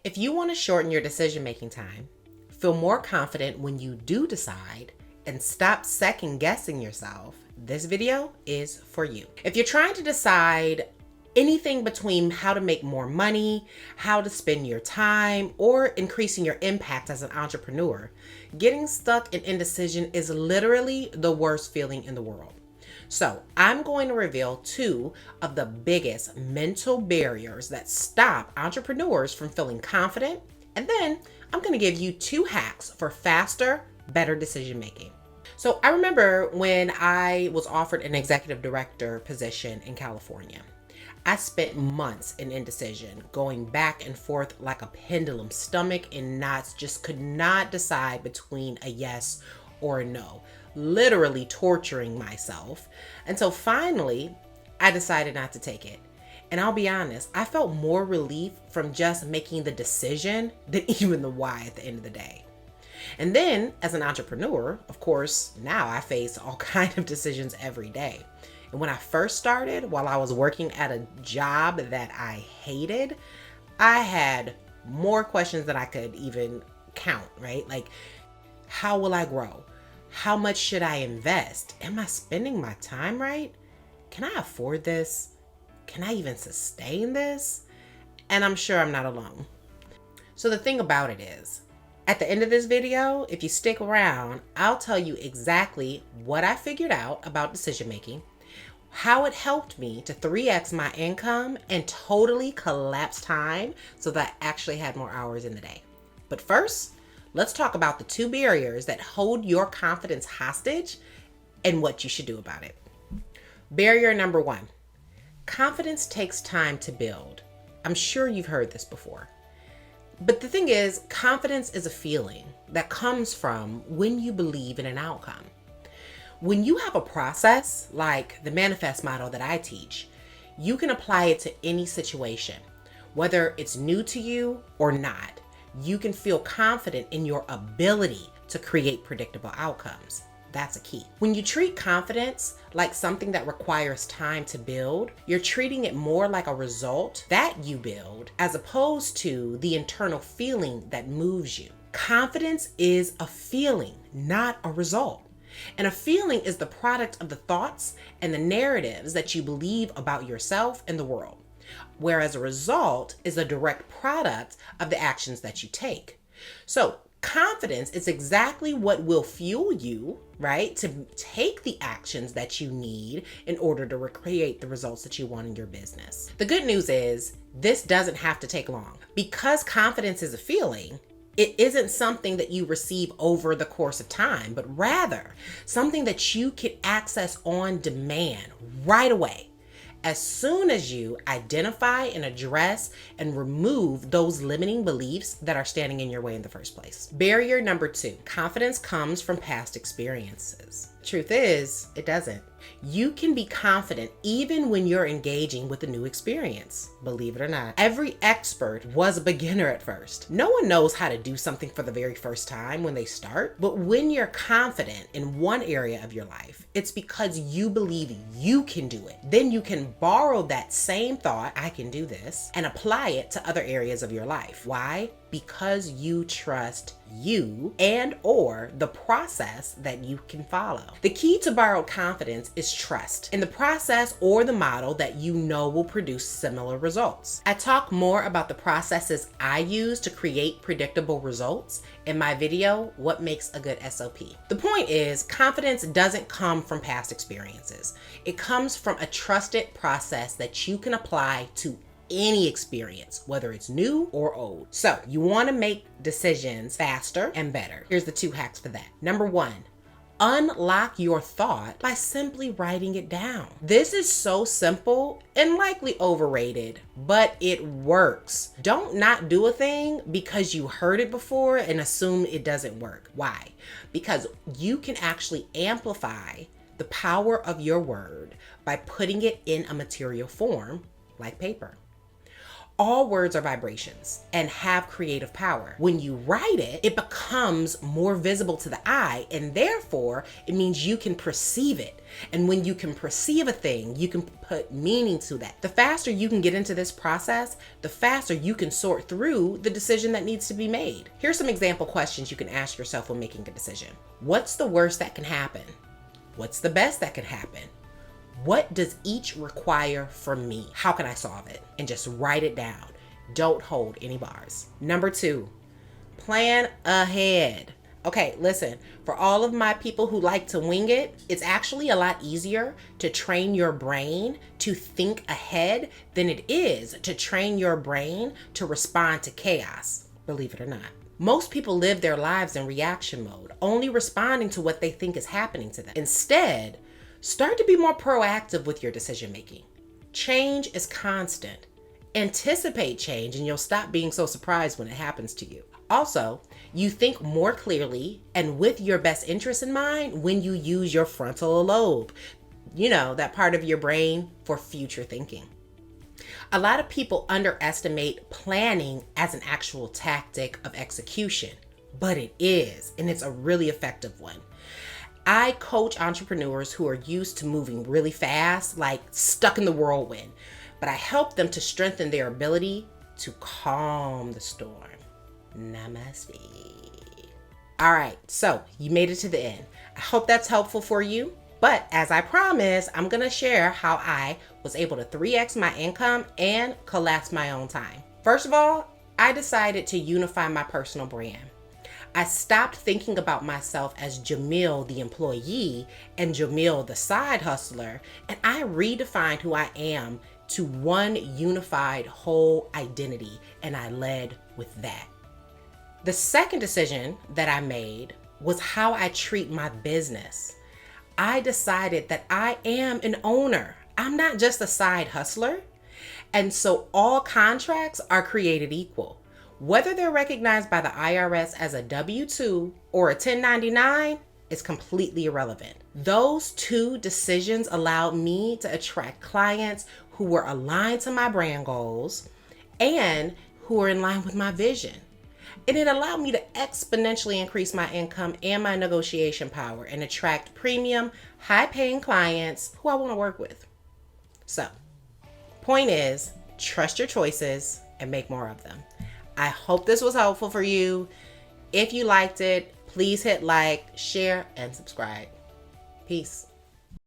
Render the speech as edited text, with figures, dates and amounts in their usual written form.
If you want to shorten your decision-making time, feel more confident when you do decide, and stop second guessing yourself, this video is for you. If you're trying to decide anything between how to make more money, how to spend your time, or increasing your impact as an entrepreneur, getting stuck in indecision is literally the worst feeling in the world. So I'm going to reveal 2 of the biggest mental barriers that stop entrepreneurs from feeling confident. And then I'm going to give you 2 hacks for faster, better decision making. So I remember when I was offered an executive director position in California. I spent months in indecision, going back and forth like a pendulum, stomach in knots, just could not decide between a yes or a no, literally torturing myself. Until finally, I decided not to take it. And I'll be honest, I felt more relief from just making the decision than even the why at the end of the day. And then as an entrepreneur, of course, now I face all kinds of decisions every day. And when I first started, while I was working at a job that I hated, I had more questions than I could even count, right? Like, how will I grow? How much should I invest? Am I spending my time right? Can I afford this? Can I even sustain this? And I'm sure I'm not alone. So the thing about it is, at the end of this video, if you stick around, I'll tell you exactly what I figured out about decision making, how it helped me to 3x my income and totally collapse time so that I actually had more hours in the day. But first, let's talk about the 2 barriers that hold your confidence hostage and what you should do about it. Barrier number 1, confidence takes time to build. I'm sure you've heard this before. But the thing is, confidence is a feeling that comes from when you believe in an outcome. When you have a process like the manifest model that I teach, you can apply it to any situation, whether it's new to you or not. You can feel confident in your ability to create predictable outcomes. That's a key. When you treat confidence like something that requires time to build, you're treating it more like a result that you build as opposed to the internal feeling that moves you. Confidence is a feeling, not a result. And a feeling is the product of the thoughts and the narratives that you believe about yourself and the world, whereas a result is a direct product of the actions that you take. So confidence is exactly what will fuel you, right, to take the actions that you need in order to recreate the results that you want in your business. The good news is this doesn't have to take long. Because confidence is a feeling, it isn't something that you receive over the course of time, but rather something that you can access on demand right away, as soon as you identify and address and remove those limiting beliefs that are standing in your way in the first place. Barrier number 2, confidence comes from past experiences. Truth is, it doesn't. You can be confident even when you're engaging with a new experience. Believe it or not, every expert was a beginner at first. No one knows how to do something for the very first time when they start, but when you're confident in one area of your life, it's because you believe you can do it. Then you can borrow that same thought, I can do this, and apply it to other areas of your life. Why? Because you trust you and or the process that you can follow. The key to borrowed confidence is trust in the process or the model that you know will produce similar results. I talk more about the processes I use to create predictable results in my video, What Makes a Good SOP. The point is, confidence doesn't come from past experiences. It comes from a trusted process that you can apply to any experience, whether it's new or old. So you want to make decisions faster and better. Here's the 2 hacks for that. Number 1, unlock your thought by simply writing it down. This is so simple and likely overrated, but it works. Don't not do a thing because you heard it before and assume it doesn't work. Why? Because you can actually amplify the power of your word by putting it in a material form like paper. All words are vibrations and have creative power. When you write it, it becomes more visible to the eye, and therefore it means you can perceive it. And when you can perceive a thing, you can put meaning to that. The faster you can get into this process, the faster you can sort through the decision that needs to be made. Here's some example questions you can ask yourself when making a decision. What's the worst that can happen? What's the best that can happen? What does each require from me? How can I solve it? And just write it down. Don't hold any bars. Number 2, plan ahead. Okay, listen, for all of my people who like to wing it, it's actually a lot easier to train your brain to think ahead than it is to train your brain to respond to chaos, believe it or not. Most people live their lives in reaction mode, only responding to what they think is happening to them. Instead, start to be more proactive with your decision making. Change is constant. Anticipate change and you'll stop being so surprised when it happens to you. Also, you think more clearly and with your best interest in mind when you use your frontal lobe, that part of your brain for future thinking. A lot of people underestimate planning as an actual tactic of execution, but it is, and it's a really effective one. I coach entrepreneurs who are used to moving really fast, like stuck in the whirlwind, but I help them to strengthen their ability to calm the storm. Namaste. All right, so you made it to the end. I hope that's helpful for you. But as I promised, I'm going to share how I was able to 3x my income and collapse my own time. First of all, I decided to unify my personal brand. I stopped thinking about myself as Jamil the employee and Jamil the side hustler, and I redefined who I am to one unified whole identity, and I led with that. The second decision that I made was how I treat my business. I decided that I am an owner. I'm not just a side hustler. And so all contracts are created equal. Whether they're recognized by the IRS as a W-2 or a 1099 is completely irrelevant. Those two decisions allowed me to attract clients who were aligned to my brand goals and who were in line with my vision. And it allowed me to exponentially increase my income and my negotiation power and attract premium, high-paying clients who I want to work with. So, point is, trust your choices and make more of them. I hope this was helpful for you. If you liked it, please hit like, share, and subscribe. Peace.